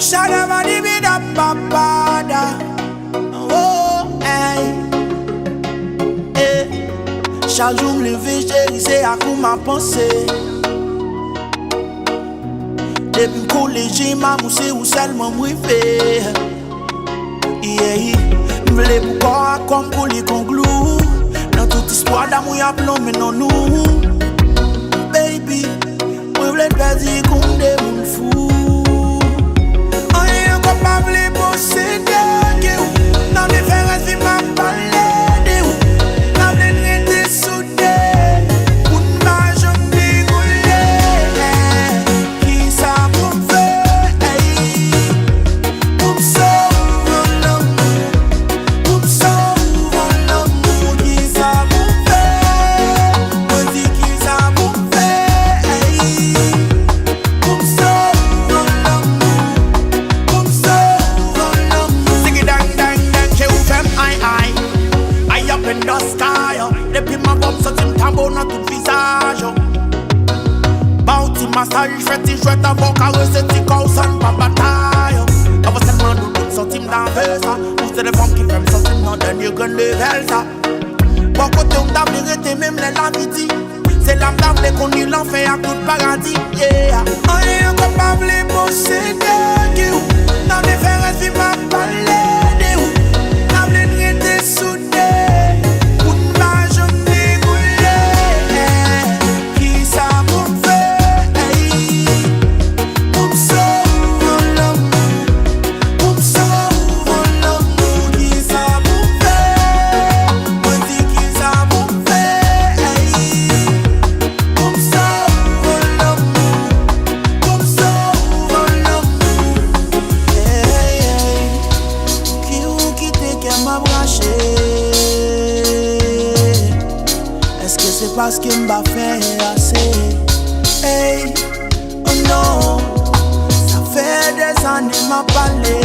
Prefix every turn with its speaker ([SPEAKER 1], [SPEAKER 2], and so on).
[SPEAKER 1] Shadabadibidababada. Oh, hey. Hey. Chaque jour me lever, chérie, c'est à coup ma pensée. Depuis le collège, ma moussé ou seulement m'rivé. Yeah, m'vle pourquoi comme pour les conglous. Dans toute histoire d'amour y'a plombé non nous. Baby, m'vle perdre comme des moules fous. On est incapable de posséder. Dans les frères, c'est ma palette de où. Dans les nuits de soudé. Pour ne pas jamais rouler. Qui ça pour me faire? Pour me sauver l'amour. Pour me sauver l'amour. Qui ça pour me faire? On dit qui ça pour me faire? Pour me sauver l'amour. Pour me sauver l'amour. Sing it dang dang dang. J'ai ouvert my eye. Eye up in the sky. Depuis ma bombe sorti m'tambo dans tout visage. Bouti massage, j'fais ti jouet avant caresser ti corps sans pas bataille. Avant seulement nous toutes sorti m'd'envers ça. Ou c'est les femmes qui fait m'sortir dans dernier gun level ça. Bon côté on t'a vérité même les la midi. C'est l'âme d'avler qu'on y l'enfer à tout le paradis. Yeah. On est incapable de posséder. Dans les frères, c'est ma palette de où. Dans les nuits de soudé. Pour ne pas jamais rouler. Qui ça pour me faire? Pour me sauver l'amour. Pour me sauver l'amour. Qui ça pour me faire? On dit qui ça pour me faire? Pour me sauver l'amour. Pour me sauver l'amour. Qui ou qui t'es qu'elle m'a branché? Est-ce que c'est parce qu'il m'a fait assez? Hey, oh non, ça fait des années m'a parlé.